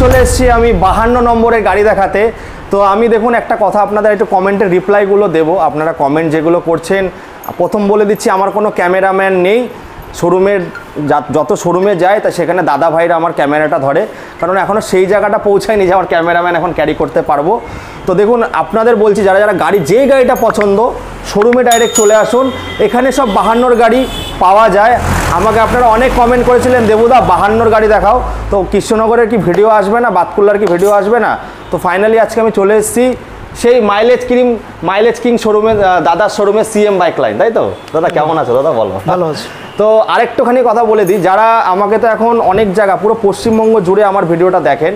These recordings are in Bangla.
চলে এসেছি আমি 52 নম্বরের গাড়ি দেখাতে। তো আমি দেখুন একটা কথা আপনাদের একটু কমেন্টের রিপ্লাইগুলো দেবো। আপনারা কমেন্ট যেগুলো করছেন, প্রথম বলে দিচ্ছি আমার কোনো ক্যামেরাম্যান নেই। শোরুমের যত শোরুমে যায় তা সেখানে দাদা ভাইরা আমার ক্যামেরাটা ধরে, কারণ এখনও সেই জায়গাটা পৌঁছায়নি যে আমার ক্যামেরাম্যান এখন ক্যারি করতে পারবো। তো দেখুন আপনাদের বলছি, যারা যারা গাড়ি যেই গাড়িটা পছন্দ শোরুমে ডাইরেক্ট চলে আসুন। এখানে সব 52 গাড়ি পাওয়া যায়। আমাকে আপনারা অনেক কমেন্ট করেছিলেন দেবুদা 52 গাড়ি দেখাও, তো কৃষ্ণনগরের কি ভিডিও আসবে না, বাতকুল্লার কি ভিডিও আসবে না। তো ফাইনালি আজকে আমি চলে এসেছি সেই মাইলেজ কিং শোরুমে, দাদার শোরুমে সিএম বাইক লাইন। তাই তো দাদা, কেমন আছো দাদা? বলো। ভালো আছে। তো আরেকটুখানি কথা বলে দিই, যারা আমাকে তো এখন অনেক জায়গা পুরো পশ্চিমবঙ্গ জুড়ে আমার ভিডিওটা দেখেন,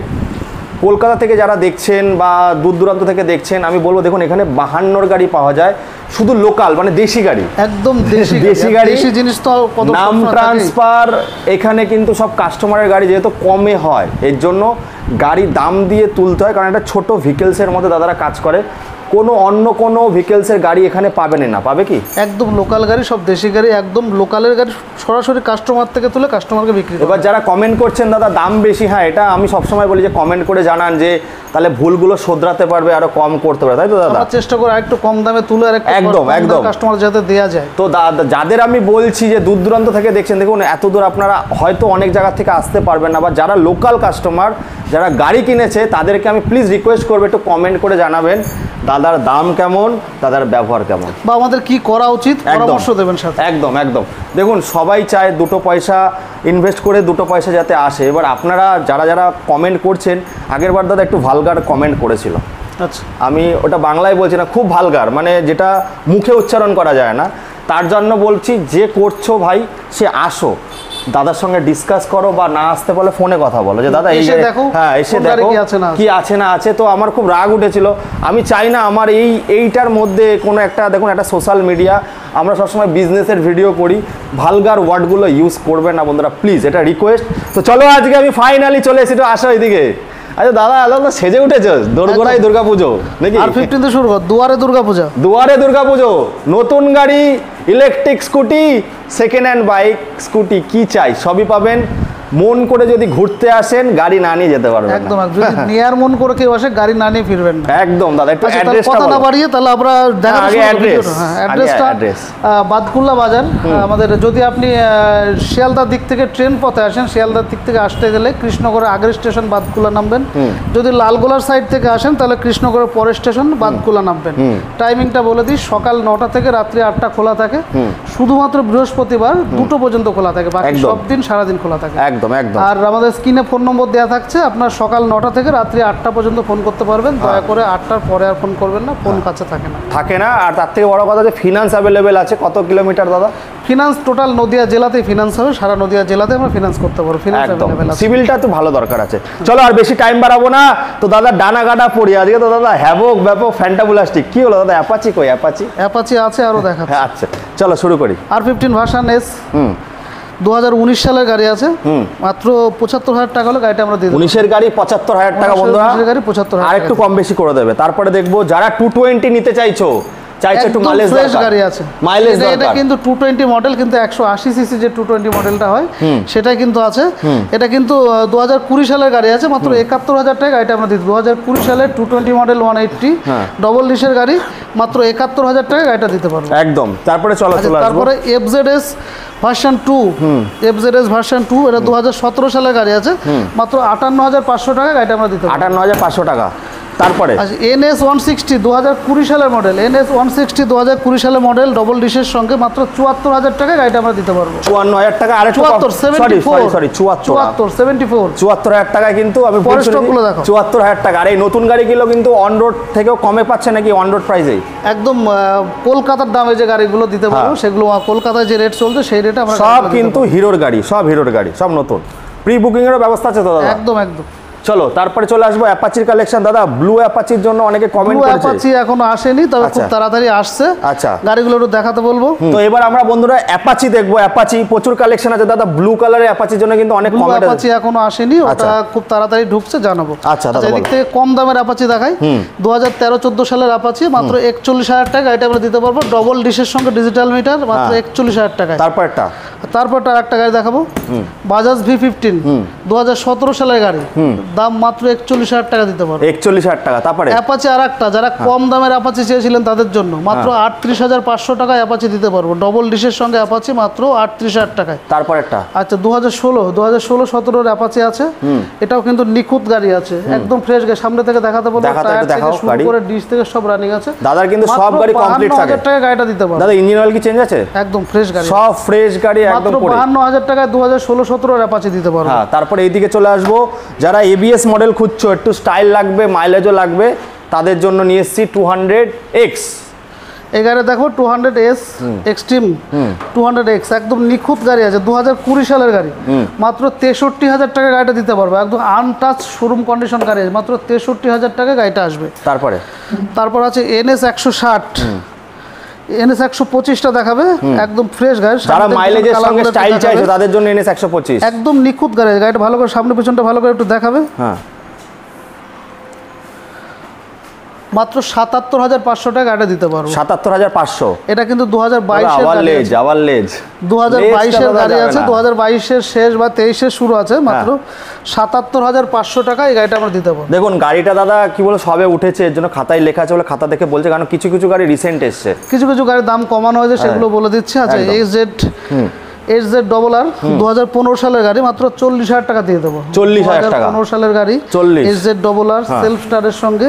কলকাতা থেকে যারা দেখছেন বা দূর দূরান্ত থেকে দেখছেন, আমি বলবো দেখুন এখানে 52 গাড়ি পাওয়া যায়, শুধু লোকাল মানে দেশি গাড়ি, একদম দেশি গাড়ি। দেশি জিনিস তো কত নাম ট্রান্সফার এখানে কিন্তু সব কাস্টমারের গাড়ি যেহেতু কমে হয়, এর জন্য গাড়ি দাম দিয়ে তুলতে হয়, কারণ একটা ছোট ভেহিকেলসের মধ্যে দাদারা কাজ করে। অন্য কোনো ভেহিকেলসের গাড়ি এখানে পাবেন না, পাবে কি? একদম লোকাল গাড়ি, সব দেশি গাড়ি, একদম লোকালের গাড়ি সরাসরি কাস্টমার থেকে তুলে কাস্টমারকে বিক্রি করে। এবার যারা কমেন্ট করছেন দাদা দাম বেশি, হ্যাঁ এটা আমি সবসময় বলি যে কমেন্ট করে জানান, যে তাহলে ভুলগুলো শোধরাতে পারবে, আরো কম করতে পারবে, তাই তো দাদা? আমরা চেষ্টা করি আরেকটু কম দামে তুলে আর একদম কাস্টমার যাতে দেয়া যায়। তো যাদের আমি বলছি যে দূর দূরান্ত থেকে দেখছেন, দেখুন এত দূর আপনারা হয়তো অনেক জায়গা থেকে আসতে পারবেন না, বা যারা লোকাল কাস্টমার যারা গাড়ি কিনেছে তাদেরকে আমি প্লিজ রিকোয়েস্ট করবো একটু কমেন্ট করে জানাবেন দাদার দাম কেমন, দাদার ব্যবহার কেমন, বা আমাদের কি করা উচিত পরামর্শ দেবেন সাথে। একদম দেখুন সবাই চায় দুটো পয়সা ইনভেস্ট করে দুটো পয়সা যাতে আসে। এবার আপনারা যারা যারা কমেন্ট করছেন, আগের বার দাদা একটু ভালগার কমেন্ট করেছিল। আচ্ছা, আমি ওটা বাংলায় বলছি না, খুব ভালগার, মানে যেটা মুখে উচ্চারণ করা যায় না। তার জন্য বলছি যে করছো ভাই সে আসো, দাদার সঙ্গে ডিসকাস করো, বা না আসতে বলে ফোনে কথা বলো যে দাদা এসে দেখো, হ্যাঁ এসে দেখো কি আছে না আছে। তো আমার খুব রাগ উঠেছিল। আমি চাই না আমার এইটার মধ্যে কোনো একটা, দেখুন একটা সোশ্যাল মিডিয়া, আমরা সবসময় বিজনেসের ভিডিও করি, ভালগার ওয়ার্ডগুলো ইউজ করবেন না বন্ধুরা, প্লিজ, এটা রিকোয়েস্ট। তো চলো আজকে আমি ফাইনালি চলে এসেছি, তো আসো এইদিকে। আচ্ছা দাদা, দাদা সেজে উঠেছ, দোরগোড়ায় দুর্গাপুজো নাকি? আর 15 শুরু কর, দুয়ারে দুর্গাপূজা, নতুন গাড়ি, electric scooty, second hand bike, scooty, কি চাই সবই পাবেন। মন করে যদি ঘুরতে আসেন গাড়ি না নিয়ে যেতে পারবেন। একদম যদি নেয়ার মন করে কেউ আসে গাড়ি না নিয়ে ফিরবেন না। একদম দাদা, একটু অ্যাড্রেসটা কথা না বাড়িয়ে তাহলে আমরা দেখাবো অ্যাড্রেসটা। বাতকুল্লা বাজার আমাদের। যদি আপনি শিয়ালদার দিক থেকে ট্রেন পথে আসেন, শিয়ালদার দিক থেকে আসতে গেলে কৃষ্ণগড়ের আগের স্টেশন বাতকুল্লা নামবেন। যদি লালগোলার সাইড থেকে আসেন তাহলে কৃষ্ণগড়ের পরের স্টেশন বাতকুল্লা নামবেন। টাইমিংটা বলে দিই, সকাল 9টা থেকে রাত্রি 8টা খোলা থাকে, শুধুমাত্র বৃহস্পতিবার 2টো পর্যন্ত খোলা থাকে, বাকি সব দিন সারাদিন খোলা থাকে। আর আমাদের স্ক্রিনে ফোন নম্বর দেওয়া থাকছে, আপনার সকাল 9টা থেকে রাত্রি 8টা পর্যন্ত ফোন করতে পারবেন। দয়া করে 8টার পরে আর ফোন করবেন না, ফোন কাছে থাকে না। আর তার থেকে বড় কথা যে ফিনান্স অ্যাভেলেবেল আছে। কত কিলোমিটার দাদা? ফিনান্স টোটাল নদিয়া জেলাতেই ফিনান্স হবে, সারা নদিয়া জেলাতে আমরা ফিনান্স করতে পারবো। ফিনান্স অ্যাভেলেবেল আছে, সিভিলটা তো ভালো দরকার আছে। চলো আর বেশি টাইম বাড়াবো না, তো দাদা ডানা কাটা পড়ি আজকে। তো দাদা হ্যাভক ব্যাপক ফ্যান্টাবুলাস্টিক কি হলো দাদা? অ্যাপাচি কই? অ্যাপাচি আছে আরো দেখাচ্ছি। আচ্ছা চলো শুরু করি। R15 ভার্সন এস 2019 সালের গাড়ি আছে, মাত্র 75,000 টাকা হলে গাড়িটা আমরা দিই। 19-এর গাড়ি 75,000 টাকা বন্ধুরা, গাড়ি 75,000 আর একটু কম বেশি করে দেবে। তারপরে দেখবো যারা 220 নিতে চাইছো একটু মাইলেজ ফ্রেশ গাড়ি আছে, মাইলেজ দরকার। এটা কিন্তু 220 মডেল, কিন্তু 180 সিসি যে 220 মডেলটা হয় সেটাই কিন্তু আছে। এটা কিন্তু 2020 সালের গাড়ি আছে, মাত্র 71,000 টাকা গাড়িটা আমরা দিই। 2020 সালের 220 মডেল 180 ডবল ডিশের গাড়ি, মাত্র 71,000 টাকা গাড়িটা দিতে পারবো একদম। তারপরে তারপরে FZS ভার্সন 2, FZS ভার্সন 2 এটা 2017 সালের গাড়ি আছে, মাত্র 58,500 টাকা গাড়িটা আমরা দিতে পারবো। 58,500 টাকা। তারপরে NS 160 2020 সালের মডেল, NS 160 2020 সালের মডেল ডবল ডিশের সঙ্গে মাত্র 74,000 টাকা গাড়িটা আমরা দিতে পারবো। 54,000 টাকা। আরে 74,000 টাকা কিন্তু আমি 74,000 টাকা। আর এই নতুন গাড়ি গুলো কিন্তু অন রোড থেকেও কমে পাচ্ছে নাকি? অন রোড প্রাইসেই একদম কলকাতার দামে যে গাড়িগুলো দিতে পারবো সেগুলো কলকাতায় যে রেট চলছে সেই রেটে আমরা সব কিন্তু হিরোর গাড়ি, সব নতুন। প্রি বুকিং এর ব্যবস্থা আছে তো দাদা? একদম। চলো তারপরে চলে আসবো অ্যাপাচির কালেকশন। দাদা ব্লু অ্যাপাচির জন্য অনেকে কমেন্ট করেছে। অ্যাপাচি এখনো আসেনি, তবে খুব তাড়াতাড়ি আসছে। আচ্ছা, গাড়িগুলো একটু দেখাতে বলবো। তো এবার আমরা বন্ধুরা অ্যাপাচি দেখবো। অ্যাপাচি প্রচুর কালেকশন আছে দাদা। ব্লু কালারের অ্যাপাচির জন্য কিন্তু অনেক কমেন্ট আছে। অ্যাপাচি এখনো আসেনি, ওটা খুব তাড়াতাড়ি ঢুকছে, জানাবো। আচ্ছা দাদা, এদিক থেকে কম দামের অ্যাপাচি দেখাই। 2013-14 সালের অ্যাপাচি, মাত্র 41,000 টাকা গাড়িটা আমরা দিতে পারবো। ডবল ডিশের সঙ্গে ডিজিটাল মিটার, মাত্র 41,000 টাকা। তারপরটা তারপরটা আরেকটা গাড়ি দেখাবো, বাজাজ V15 2017 সালের গাড়ি, দাম মাত্র 41,000 টাকা দিতে পারবো। 41,000 টাকা। তারপরে অ্যাপাচি আরেকটা, যারা কম দামের অ্যাপাচি চেয়েছিলেন তাদের জন্য মাত্র 38,500 টাকায় অ্যাপাচি দিতে পারবো, ডবল ডিশের সঙ্গে অ্যাপাচি মাত্র 38,000 টাকায়। তারপর একটা আচ্ছা 2016-17 অ্যাপাচি আছে, এটাও কিন্তু নিখুঁত গাড়ি আছে, একদম ফ্রেশ গাড়ি। সামনে থেকে দেখাতে বলবো, টায়ার থেকে শুরু করে ডিশ থেকে সব রানিং আছে। দাদার কিন্তু সব গাড়ি কমপ্লিট থাকে। 52,000 টাকা গাড়িটা দিতে পারবো। দাদা ইঞ্জিন অয়েল কি চেঞ্জ আছে? একদম ফ্রেশ গাড়ি, সব ফ্রেশ গাড়ি একদম মাত্র 52,000 টাকায় 2016-17 অ্যাপাচি দিতে পারবো। হ্যাঁ, তারপর এইদিকে চলে আসবো, যারা ABS মডেল খুঁজছো, একটু স্টাইল লাগবে, মাইলেজও লাগবে, তাদের জন্য নিয়ে এসেছি 200X। এই গাড়ি দেখো 200S এক্সট্রিম 200X, একদম নিখুঁত গাড়ি আছে, 2020 সালের গাড়ি, মাত্র 63,000 টাকা গাড়িটা দিতে পারবো। একদম আনটাচ শোরুম কন্ডিশন গাড়ি আছে, মাত্র 63,000 টাকা গাড়িটা আসবে। তারপর আছে NS 160, NS 125টা দেখাবে, একদম ফ্রেশ গাড়ি, যারা মাইলেজের সঙ্গে স্টাইল চাইছে তাদের জন্য NS 125 একদম নিখুঁত গাড়ি। গাড়িটা ভালো করে সামনে পিছনটা ভালো করে একটু দেখাবে। হ্যাঁ, মাত্র 77,500 টাকা গাড়িটা দিতে পারবো। 77,500। এটা কিন্তু 2022 এর গাড়ি আছে, 2022 এর গাড়ি আছে, 2022 এর শেষ বা 23 এর শুরু আছে, মাত্র 77,500 টাকা এই গাড়িটা আমরা দিতে পারবো। দেখুন গাড়িটা দাদা কি বলে সবে উঠেছে, এর জন্য খাতায় লেখা আছে বলে খাতা দেখে বলছে, কারণ কিছু কিছু গাড়ি রিসেন্ট এসছে, কিছু কিছু গাড়ির দাম কমানো হয়েছে, সেগুলো বলে দিচ্ছি। আচ্ছা HZ-RR 2015 সালের গাড়ি, মাত্র 40,000 টাকা দিয়ে দেবো। 40,000 টাকা 2015 সালের গাড়ি, HZ-RR সেলফ স্টারের সঙ্গে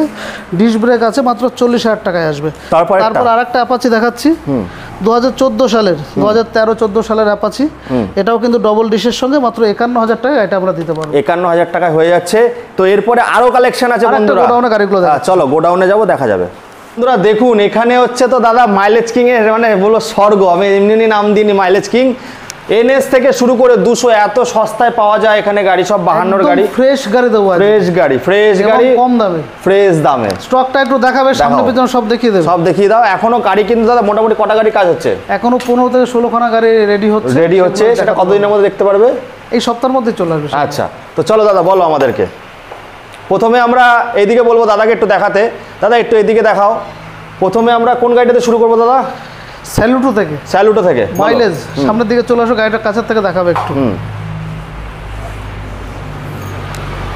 ডিশ ব্রেক আছে, মাত্র 40,000 টাকায় আসবে। তারপর আরেকটা অ্যাপাচি দেখাচ্ছি, 2014 সালের 2013-14 সালের অ্যাপাচি, এটাও কিন্তু ডবল ডিশের সঙ্গে, মাত্র 51,000 টাকা এটা আমরা দিতে পারবো। 51,000 টাকায় হয়ে যাচ্ছে। তো এরপরে আরো কালেকশন আছে বন্ধুরা, গোডাউনে গাড়িগুলো দেখা, চলো গোডাউনে যাবো, দেখা যাবে। বন্ধুরা দেখুন এখানে হচ্ছে তো দাদা মাইলেজ কিং এর মানে বলো স্বর্গ, আমি এমনি নাম দিইনি মাইলেজ কিং। NS থেকে শুরু করে 200 এত সস্তায় পাওয়া যায় এখানে গাড়ি, সব 52 গাড়ি, ফ্রেশ গাড়ি দেবো, ফ্রেশ গাড়ি কম দামে, ফ্রেশ দামে। স্টকটা একটু দেখাবে, সামনে পিছনে সব দেখিয়ে দেবে, সব দেখিয়ে দাও। এখনো গাড়ি কিন্তু দাদা মোটামুটি কটা গাড়ি কাজ হচ্ছে? এখনো 15 থেকে 16 খানা গাড়ি রেডি হচ্ছে। সেটা কতদিনের মধ্যে দেখতে পারবে? এই সপ্তাহের মধ্যে চলে আসবে। আচ্ছা, তো চলো দাদা বলো আমাদেরকে। প্রথমে আমরা এইদিকে বলবো দাদাকে একটু দেখাতে, দাদা একটু এইদিকে দেখাও। প্রথমে আমরা কোন গাড়িটাতে শুরু করবো দাদা? স্যালুটো থেকে মাইলেজ, সামনের দিকে চলে আসো, গাড়িটা কাছের থেকে দেখাবে একটু।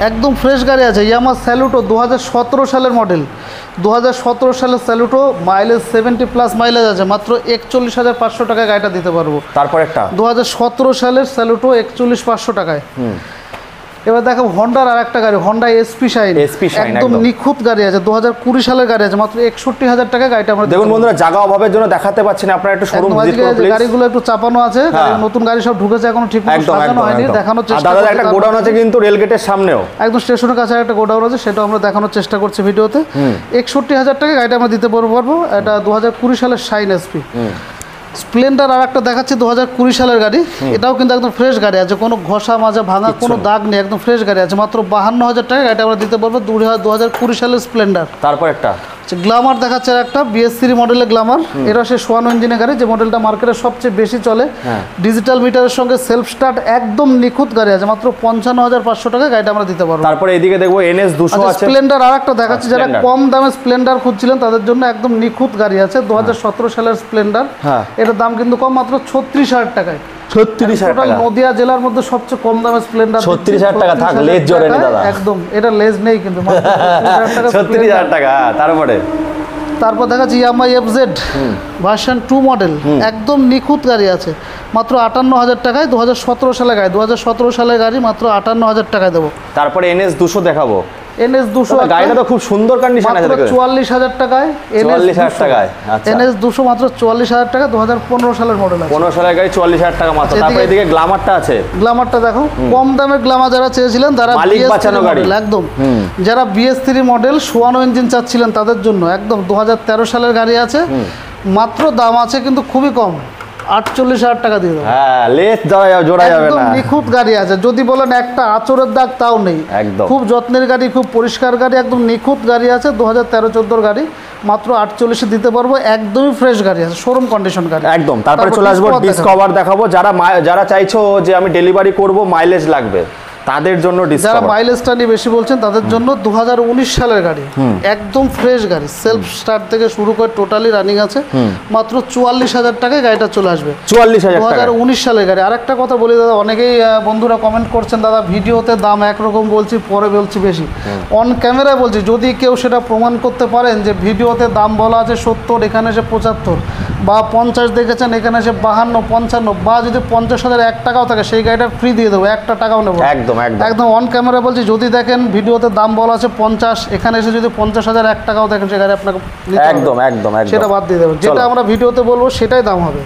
একদম ফ্রেশ গাড়ি আছে, ইয়ামাহা স্যালুটো 2017 সালের মডেল, 2017 সালের স্যালুটো, মাইলেজ 70+ মাইলেজ আছে, মাত্র 41,500 টাকায় গাড়িটা দিতে পারবো। তারপর একটা 2017 সালের স্যালুটো 41,500 টাকায়। এবার দেখো হন্ডার আর একটা গাড়ি, হন্ডা SP শাইন, একদম নিখুঁত গাড়ি আছে, 2020 সালের গাড়ি আছে, মাত্র 61,000 টাকা গাড়িটা আমরা দেখুন বন্ধুরা, জায়গা অভাবের জন্য দেখাতে পাচ্ছি না, আপনারা একটু শোরুম ভিজিট করুন প্লিজ। গাড়িগুলো একটু চাপানো আছে, নতুন গাড়ি সব ঢুকেছে, এখনো ঠিকমতো সাজানো হয়নি, দেখানোর চেষ্টা করছি। দাদা একটা গোডাউন আছে কিন্তু রেল গেটের সামনেও, একদম স্টেশনের কাছে একটা গোডাউন আছে, সেটাও আমরা দেখানোর চেষ্টা করছি ভিডিওতে। 61,000 টাকা গাড়িটা আমরা দিতে পারবো। এটা 2020 সালের শাইন SP। স্প্লেন্ডার আর একটা দেখাচ্ছি 2020 সালের গাড়ি, এটাও কিন্তু একদম ফ্রেশ গাড়ি আছে, কোনো ঘষা মাজা ভাঙা কোনো দাগ নেই, একদম ফ্রেশ গাড়ি আছে, মাত্র 52,000 টাকা গাড়িটা আমরা দিতে পারবো। 2020 সালের স্প্লেন্ডার। তারপর একটা গ্ল্যামার দেখাচ্ছে আর একটা, BS3 মডেলের গ্ল্যামার, এটা সে সোয়ান ইঞ্জিনের গাড়ি, যে মডেলটা মার্কেটে সবচেয়ে বেশি চলে, ডিজিটাল মিটারের সঙ্গে সেলফ স্টার্ট, একদম নিখুঁত গাড়ি আছে, মাত্র 55,500 টাকা গাড়িটা আমরা দিতে পারবো। তারপরে এইদিকে দেখবো NS 200 আছে, স্প্লেন্ডার আর একটা দেখাচ্ছি, যারা কম দামে স্প্লেন্ডার খুঁজছিলেন তাদের জন্য একদম নিখুঁত গাড়ি আছে, 2017 সালের স্প্লেন্ডার, এটার দাম কিন্তু কম, মাত্র 36,000 টাকায়। 36,000 টাকা, নদিয়া জেলার মধ্যে সবচেয়ে কম দামে স্প্লেন্ডার, 36,000 টাকা। থাক লেজ জোরে নেই দাদা, একদম এটা লেজ নেই কিন্তু, 36,000 টাকা। তারপর দেখাচ্ছি ইয়ামাহা FZ ভার্সন 2 মডেল, একদম নিখুঁত গাড়ি আছে, মাত্র 58,000 টাকায়, 2017 সালের গাড়ি, 2017 সালের গাড়ি, মাত্র 58,000 টাকায় দেবো। তারপরে NS 200 দেখাবো। NS 200 গাড়িটা তো খুব সুন্দর কন্ডিশন আছে, 44,000 টাকায়। 44,000 টাকায়, আচ্ছা। NS 200 মাত্র 44,000 টাকা, 2015 সালের মডেল আছে, 15 সালের গাড়ি, 44,000 টাকা মাত্র। তারপরে এদিকে গ্ল্যামারটা আছে, গ্ল্যামারটা দেখো, কম দামে গ্ল্যামার যারা চেয়েছিলেন তারা, মালিক বাঁচানো গাড়ি একদম, যারা BS3 মডেল সোয়ানো ইঞ্জিন চাচ্ছিলেন তাদের জন্য একদম 2013 সালের গাড়ি আছে, মাত্র দাম আছে কিন্তু খুবই কম, 48,000 টাকা দিয়ে দেবো। হ্যাঁ, লেজ জোড়া যাবে না, নিখুঁত গাড়ি আছে, যদি বলেন একটা আঁচড়ের দাগ তাও নেই, একদম খুব যত্নের গাড়ি, খুব পরিষ্কার গাড়ি, একদম নিখুঁত গাড়ি আছে, 2013-14 গাড়ি, মাত্র 48 দিতে পারবো, একদমই ফ্রেশ গাড়ি আছে, শোরুম কন্ডিশন গাড়ি একদম। তারপরে চলে আসবো ডিসকভার দেখাবো, যারা চাইছো যে আমি ডেলিভারি করব, মাইলেজ লাগবে, তাদের জন্য যারা ডিসকাভার। মাইলেজটা নিয়ে বেশি বলছেন তাদের জন্য 2019 সালের গাড়ি, একদম ফ্রেশ গাড়ি, সেলফ স্টার্ট থেকে শুরু করে টোটালি রানিং আছে, মাত্র 44,000 টাকায় গাড়িটা চলে আসবে। 44,000 টাকা 2019 সালের গাড়ি। আর একটা কথা বলি দাদা, অনেকেই বন্ধুরা কমেন্ট করছেন দাদা ভিডিওতে দাম একরকম বলছি, পরে বলছি বেশি, অন ক্যামেরায় বলছি। যদি কেউ সেটা প্রমাণ করতে পারেন যে ভিডিওতে দাম বলা আছে 70, এখানে এসে 75, বা 50 দেখেছেন এখানে এসে 52, 55, বা যদি 50,000 1 টাকাও থাকে সেই গাড়িটা ফ্রি দিয়ে দেবো, 1 টাকাও নেবো। একদম একদম একদম অন ক্যামেরা বলছি, যদি দেখেন ভিডিওতে দাম বলা আছে 50, এখানে এসে যদি 50,000 1 টাকাও দেখেন সেই গাড়ি আপনাকে নিতে হবে। একদম একদম একদম সেটা বাদ দিয়ে দেবেন, যেটা আমরা ভিডিওতে বলবো সেটাই দাম হবে।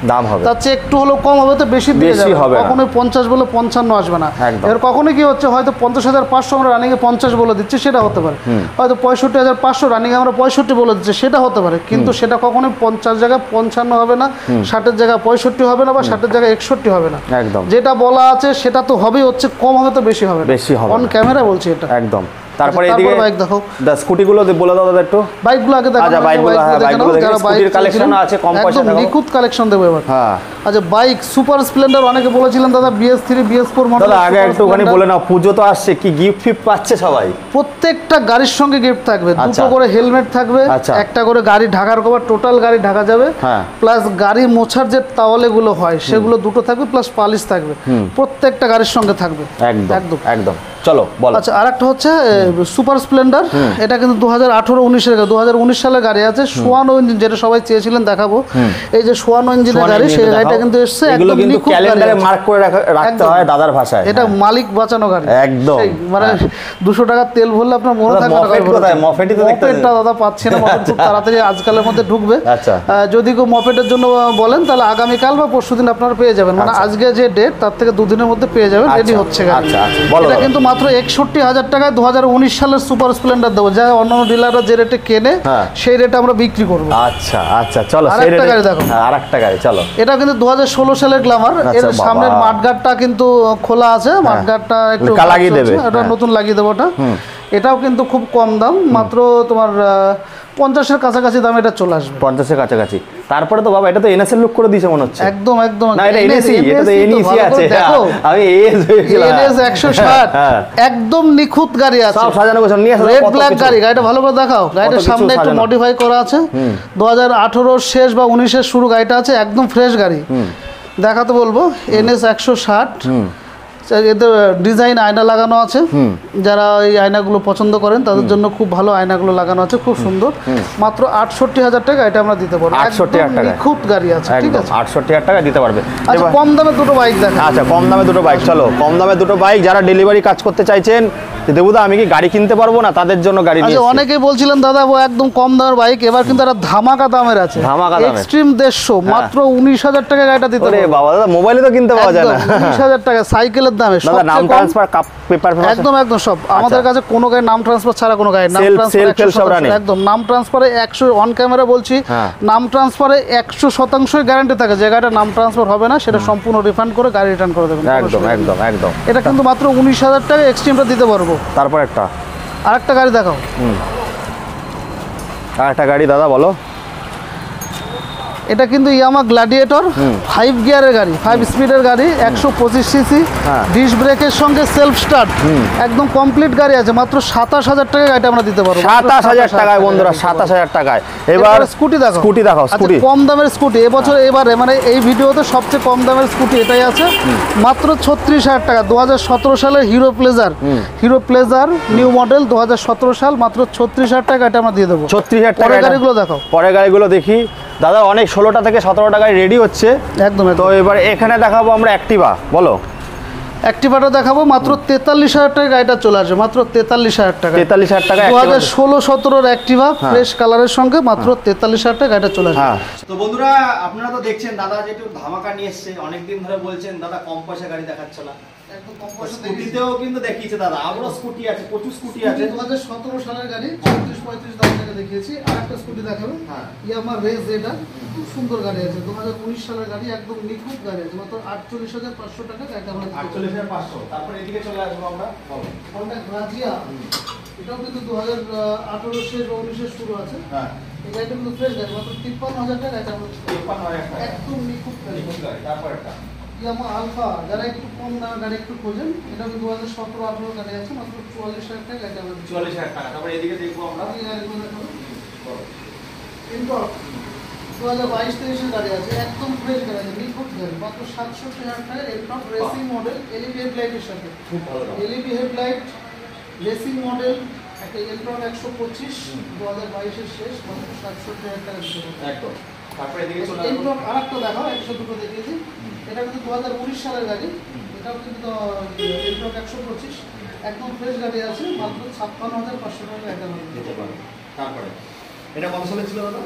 তার চেয়ে একটু হলেও কম হবে তো বেশি দিয়ে বেশি যাবে, হবে না। কখনোই 50 বলে 55 আসবে না। একদম। এর কখনোই কি হচ্ছে, হয়তো 50,500 আমরা রানিংয়ে 50 বলে দিচ্ছি, সেটা হতে পারে। হয়তো 65,500 রানিংয়ে আমরা 65 বলে দিচ্ছি, সেটা হতে পারে। কিন্তু সেটা কখনোই 50 জায়গায় 55 হবে না, 60-এর জায়গায় 65 হবে না, বা 60-এর জায়গায় 61 হবে না। একদম যেটা বলা আছে সেটা তো হবেই, হচ্ছে কম হবে তো বেশি হবে না। বেশি হবে অন না। ক্যামেরা বলছি এটা। একদম। তারপরে তারপরে এদিকে বাইক দেখো, স্কুটিগুলো বলে দাও দাদা একটু। বাইকগুলো আগে দেখো। আচ্ছা, বাইকগুলো, হ্যাঁ, বাইকগুলো দেখো। যারা বাইক স্কুটির কালেকশন আছে, কম পয়সা একদম দেখাও। নিখুঁত কালেকশন দেবো এবার। হ্যাঁ। আচ্ছা, বাইক সুপার স্প্লেন্ডার অনেকে বলেছিলেন দাদা BS3 BS4 মডেল। দাদা আগে একটুখানি বলে নাও, পুজো তো আসছে, কি গিফট ফিফট পাচ্ছে সবাই? প্রত্যেকটা গাড়ির সঙ্গে গিফট থাকবে, আচ্ছা। দুটো করে হেলমেট থাকবে, আচ্ছা। একটা করে গাড়ি ঢাকার কভার, টোটাল গাড়ি ঢাকা যাবে, হ্যাঁ। প্লাস গাড়ি মোছার যে তাওয়ালেগুলো হয় সেগুলো দুটো থাকবে, প্লাস পালিশ থাকবে, প্রত্যেকটা গাড়ির সঙ্গে থাকবে। একদম একদম একদম। চলো বলো। আচ্ছা, আরেকটা হচ্ছে সুপার স্প্লেন্ডার। এটা কিন্তু 2018-19 এর 2019 সালের গাড়ি আছে, সোয়ানো ইঞ্জিন, যেটা সবাই চেয়েছিলেন দেখাবো। এই যে সোয়ানো ইঞ্জিনের গাড়ি, সেই গাড়িটা কিন্তু এসেছে, এগুলো একদম কিন্তু নিখুঁত গাড়ি ক্যালেন্ডারে আছে। মার্ক করে রাখতে একদম। হয় দাদার ভাষায়। এটা মালিক বাঁচানো গাড়ি একদম। সেই, মানে 200 টাকার তেল ভরলে আপনার মনে দাদা, থাকবে না। মপেড কোথায়? মপেডই তো দেখতে মপেডটা দাদা পাচ্ছি না, মপেড খুব তাড়াতাড়ি আজকালের মধ্যে ঢুকবে। আচ্ছা। যদি কেউ মপেডের জন্য বলেন তাহলে আগামীকাল বা পরশুদিন আপনারা পেয়ে যাবেন, মানে আজকে যে ডেট তার থেকে 2 দিনের মধ্যে পেয়ে যাবেন, রেডি হচ্ছে গাড়ি। আচ্ছা আচ্ছা, বলো। এটা কিন্তু মাত্র 61,000 টাকায় 2019 সালের সুপার স্প্লেন্ডার দেবো, যা অন্যান্য ডিলাররা যে রেটে কেনে সেই রেটে আমরা বিক্রি করবো। আচ্ছা আচ্ছা, চলো। আরেকটা গাড়ি দেখো। আরেকটা গাড়ি, চলো। এটা কিন্তু 2016 সালের গ্ল্যামার। এর আচ্ছা, সামনের বাবা। মাঠগার্ডটা কিন্তু খোলা আছে, মাঠগার্ডটা একটু লাগিয়ে দেবে। এটা নতুন লাগিয়ে দেবো ওটা। এটাও কিন্তু খুব কম দাম, মাত্র তোমার 50-এর কাছাকাছি দাম এটা চলে আসবে। 50-এর কাছাকাছি। তারপরে তো বাবা এটা তো এনএস এর লুক করে দিয়েছে মনে হচ্ছে। একদম একদম। না, এটা এনএসি, এটা তো এনএসি আছে। দেখো, আমি এস হয়েছিলাম। NS 160 একদম নিখুঁত গাড়ি আছে, সব সাজানো গোছানো নিয়ে আসলে রেড কত ব্ল্যাক কিছু। গাড়ি। গাড়িটা ভালো করে দেখাও। গাড়িটার কিছু সামনে একটু সাজানো। মডিফাই করা আছে, 2018 শেষ বা 19-এর শুরু গাড়িটা আছে, একদম ফ্রেশ গাড়ি। দেখাতে বলবো NS 160। এতে ডিজাইন আয়না লাগানো আছে, যারা এই আয়নাগুলো পছন্দ করেন তাদের জন্য খুব ভালো আয়নাগুলো লাগানো আছে, খুব সুন্দর। মাত্র 68,000 টাকা এটা আমরা দিতে পারবো। 68,000 টাকা নিখুঁত গাড়ি আছে, ঠিক আছে। 68,000 টাকা দিতে পারবে। আচ্ছা, কম দামে দুটো বাইক দেখা। আচ্ছা, কম দামে দুটো বাইক, চলো। কম দামে দুটো বাইক, যারা ডেলিভারি কাজ করতে চাইছেন, দেবুদা আমি কি গাড়ি কিনতে পারবো না, তাদের জন্য গাড়ি নিয়ে আচ্ছা, এসেছি। অনেকেই বলছিলেন দাদা ও একদম কম দামের বাইক, এবার কিন্তু একটা ধামাকা দামের আছে, ধামাকা দামের। এক্সট্রিম 150, মাত্র 19,000 টাকা গাড়িটা দিতে ওরে পারবো। বাবা, দাদা মোবাইলে তো কিনতে পাওয়া যায় না। 19,000 টাকা সাইকেলের দামে। দাদা নাম ট্রান্সফার, কাপ পেপার, একদম একদম সব আমাদের কাছে, কোনো গাড়ি নাম ট্রান্সফার ছাড়া কোনো গাড়ি নাম ট্রান্সফার একদম নাম ট্রান্সফারে 100 অন ক্যামেরা বলছি, নাম ট্রান্সফারে 100% গ্যারান্টি থাকে। যে গাড়িটা নাম ট্রান্সফার হবে না সেটা সম্পূর্ণ রিফান্ড করে গাড়ি রিটার্ন করে দেবেন। একদম একদম একদম। এটা কিন্তু মাত্র 19,000 টাকা এক্সট্রিমটা দিতে পারবো। তারপর একটা আরেকটা গাড়ি দেখাও। আরেকটা গাড়ি দাদা বলো। এটা কিন্তু ইয়ামা গ্ল্যাডিয়েটর 5 গিয়ারের গাড়ি, 5 স্পিডের গাড়ি, 125 সিসি, ডিস্ক ব্রেকের সঙ্গে সেলফ স্টার্ট, একদম কমপ্লিট গাড়ি আছে। মাত্র 27,000 টাকা গাড়িটা আমরা দিতে পারবো। 27,000 টাকায় বন্ধুরা, 27,000 টাকায়। এবার স্কুটি দেখো। স্কুটি দেখাও। স্কুটি কম দামের স্কুটি এবছর, এবারে মানে এই ভিডিওতে সবচেয়ে কম দামের স্কুটি এটাই আছে, মাত্র 36,000 টাকা। 2017 সালের হিরো প্লেজার নিউ মডেল, 2017 সাল, মাত্র 36,000 টাকা এটা আমরা দিয়ে দেবো। 36,000 টাকা। পরের গাড়িগুলো দেখাও। পরের গাড়িগুলো দেখি দাদা, অনেক 16টা থেকে 17টা গাড়ি রেডি হচ্ছে একদম। তো এবার এখানে দেখাবো আমরা অ্যাক্টিভা, বলো। অ্যাক্টিভাটা দেখাবো, মাত্র 43,000 টাকা গাড়িটা চলে আসবে, মাত্র 43,000 টাকা। 43,000 টাকা। 2016-17 অ্যাক্টিভা ফ্রেশ কালারের সঙ্গে মাত্র 43,000 টাকা গাড়িটা চলে আসবে। তো বন্ধুরা, আপনারা তো দেখছেন দাদা যেটু ধামাকা নিয়ে এসছে, অনেকদিন ধরে বলছেন দাদা কম পয়সা গাড়ি দেখাচ্ছ না। স্কুটিতেও কিন্তু দেখিয়েছে দাদা, আরো স্কুটি আছে, প্রচুর স্কুটি আছে। 2017 সালের গাড়ি 34-35 দাম থেকে দেখিয়েছি। আরেকটা স্কুটি দেখাবো, ইয়ামা রেজ, এটা খুব সুন্দর গাড়ি আছে, 2019 সালের গাড়ি, একদম নিখুঁত গাড়ি আছে, মাত্র 48,500 টাকা গাড়িটা আমরা 48,500। তারপর এদিকে চলে আসবো আমরা, বলো। হন্ডা গ্রাজিয়া, এটাও কিন্তু 2018 শেষ বা 19 শুরু আছে। এই গাড়িটা কিন্তু ফ্রেশ গাড়ি, মাত্র 53,000 টাকা গাড়িটা আমরা 53,000 টাকা, একদম নিখুঁত গাড়ি। তারপর একটা ইয়ামা আলফা যারা একটু কম দামের গাড়ি একটু খোঁজেন, এটা 2017-18 গাড়ি আছে, মাত্র 44,000 টাকা গাড়ি আমাদের 44,000 টাকা। তারপরে এদিকে দেখবো আমরা আপনি গাড়িগুলো দেখাবো। ইনটর্ক 2022-23 গাড়ি আছে, একদম ফ্রেশ গাড়ি আছে, নিখুঁত গাড়ি, মাত্র 67,000 টাকা। ইনটর্ক রেসিং মডেল, এলইডি হেডলাইটের সাথে, খুব ভালো দাম। এলইডি হেডলাইট রেসিং মডেল, একটা ইনটর্ক 125 2022 এর শেষ, মাত্র 67,000 টাকা দিতে হবে। একদম। তারপরে এদিকে চলে আসবো। ইনটর্ক আরেকটা দেখাও, 102 দেখিয়েছি, এটা কিন্তু 2019 সালের গাড়ি, এটাও কিন্তু ইনটর্ক 125 একদম ফ্রেশ গাড়ি আছে, মাত্র 56,500 টাকা একটা গাড়ি দিতে পারবো। তারপরে এটা কত সালে ছিল দাদা?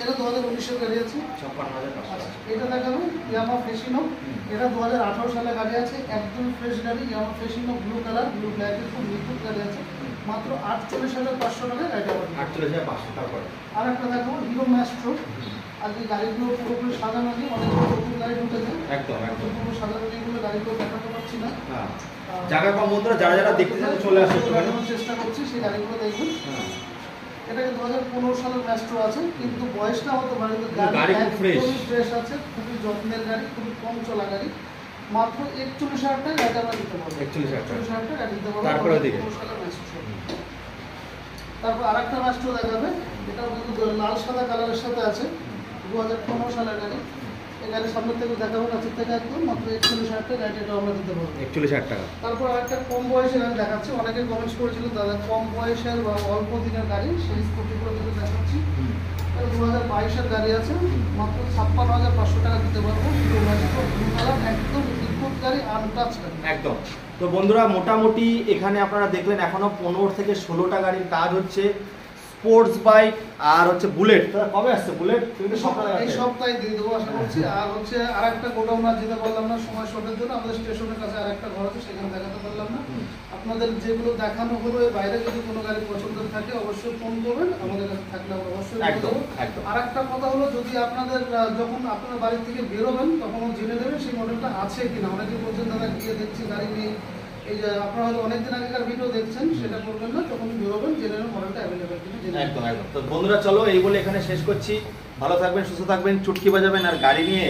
এটা 2019 এর গাড়ি আছে। 56,500। এটা দেখাবো ইয়ামা ফেসিনো, এটা 2018 সালে গাড়ি আছে, একদম ফ্রেশ গাড়ি, ইয়ামা ফেসিনো ব্লু কালার, ব্লু ব্ল্যাকের খুব নিখুঁত গাড়ি আছে, মাত্র 48,500 টাকা গাড়িটা পাবেন। 48,500। তারপরে আর একটা দেখাবো হিরো ম্যাস্ট্রো, আজকে গাড়িগুলো পুরোপুরি সাজানো নেই, অনেক নতুন গাড়ি ঢুকেছে, একদম একদম। পুরো সাজানো নেইগুলো গাড়িগুলো দেখাতে পারছি না। হ্যাঁ, জায়গা কম বন্ধুরা, যারা যারা দেখতে চান চলে আসে একটু। দেখানোর চেষ্টা করছি, সেই গাড়িগুলো দেখবেন। হ্যাঁ, এটা 2015 সালের ম্যাস্ট্রো আছে, কিন্তু বয়সটা হতে পারে, কিন্তু গাড়ি খুব fresh। ফ্রেশ আছে, খুবই যত্নের গাড়ি, খুবই কম চলা গাড়ি, মাত্র 41,000 টাকা গাড়ি আমরা দিতে পারবো। 41,000 টাকা। 41,000 টাকা গাড়ি দিতে পারবো। তারপরে ওদিকে? 2015 সালের ম্যাস্ট্রো। তারপর আরেকটা ম্যাস্ট্রো দেখাবে, এটাও কিন্তু লাল সাদা কালারের সাথে আছে, 2015 সালের গাড়ি। এই গাড়ির সামনে থেকে দেখাবো, কাছের থেকে একদম, মাত্র 41,000 টাকা গাড়ি এটা আমরা দিতে পারবো। 41,000 টাকা। তারপর আরেকটা কম বয়সের গাড়ি দেখাচ্ছি, অনেকে কমেন্টস করেছিল দাদা কম বয়সের বা অল্প দিনের গাড়ি, সেই স্কুটিগুলো কিন্তু দেখাচ্ছি। এটা 2022 এর গাড়ি আছে, মাত্র 56,500 টাকা দিতে পারবো। ব্লু কালার, একদম নিখুঁত গাড়ি, আনটাচ গাড়ি। একদম। তো বন্ধুরা মোটামুটি এখানে আপনারা দেখলেন এখনো 15 থেকে 16টা গাড়ির কাজ হচ্ছে, স্পোর্টস বাইক আর হচ্ছে বুলেট। কবে আসছে বুলেট? এই সপ্তাহে দিয়ে দেবো আশা করছি। আর হচ্ছে আরেকটা গোডাউন আর যেতে পারলাম না সময় শর্টের জন্য, আমাদের স্টেশনের কাছে আরেকটা ঘর আছে, সেখানে দেখাতে পারলাম না। আপনাদের যেগুলো দেখানো হলো এর বাইরে যদি কোনো গাড়ি পছন্দের থাকে অবশ্যই ফোন করবেন, আমাদের কাছে থাকলে আমরা অবশ্যই বলে একদম দেবো। একদম। আর একটা কথা হলো, যদি আপনাদের যখন আপনার বাড়ি থেকে বেরোবেন তখনও জেনে দেবেন সেই মডেলটা আছে কিনা। অনেকে বলছেন দাদা গিয়ে দেখছি গাড়ি নেই, এই যে আপনারা হয়তো অনেকদিন আগেকার ভিডিও দেখছেন, সেটা করবেন না, তখন বেরোবেন জেনে নেবেন মডেলটা অ্যাভেলেবেল কিনা জেনে নেবেন। একদম একদম। তো বন্ধুরা চলো এই বলে এখানে শেষ করছি। ভালো থাকবেন, সুস্থ থাকবেন, চুটকি বাজাবেন আর গাড়ি নিয়ে।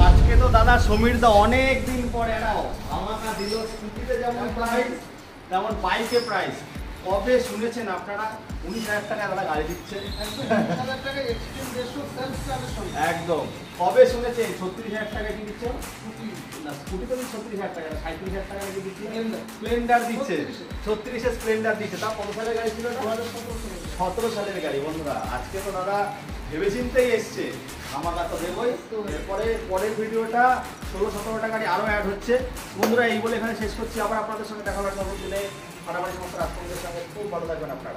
আজকে তো দাদা সমীর দা অনেক দিন পরে এরাও আমাকে দিল, স্কুটিতে যেমন প্রাইস তেমন বাইকে প্রাইস। কবে শুনেছেন আপনারা 19,000 টাকা দাদা গাড়ি দিচ্ছে? একদম 20,000 টাকা এক্সট্রিম 150 সেলফ স্টার্টের সঙ্গে। একদম। কবে শুনেছেন 36,000 টাকা কি দিচ্ছে? না, স্কুটি তো 36,000 টাকা, 37,000 টাকা কি দিচ্ছে? স্প্লেন্ডার দিচ্ছে, 36 এ স্প্লেন্ডার দিচ্ছে। তা কত সালের গাড়ি ছিল? 2017 সালের গাড়ি। বন্ধুরা আজকে তো দাদা ভেবেচিন্তেই এসছে, আমার কাছে দেবই। এরপরে পরের ভিডিওটা 16-17টা গাড়ি আরও অ্যাড হচ্ছে। বন্ধুরা এই বলে এখানে শেষ করছি। আবার আপনাদের সঙ্গে দেখা হবে নতুন দিনে ফাটাফাটি সমস্ত রাজকন্যের সঙ্গে। খুব ভালো থাকবেন আপনারা।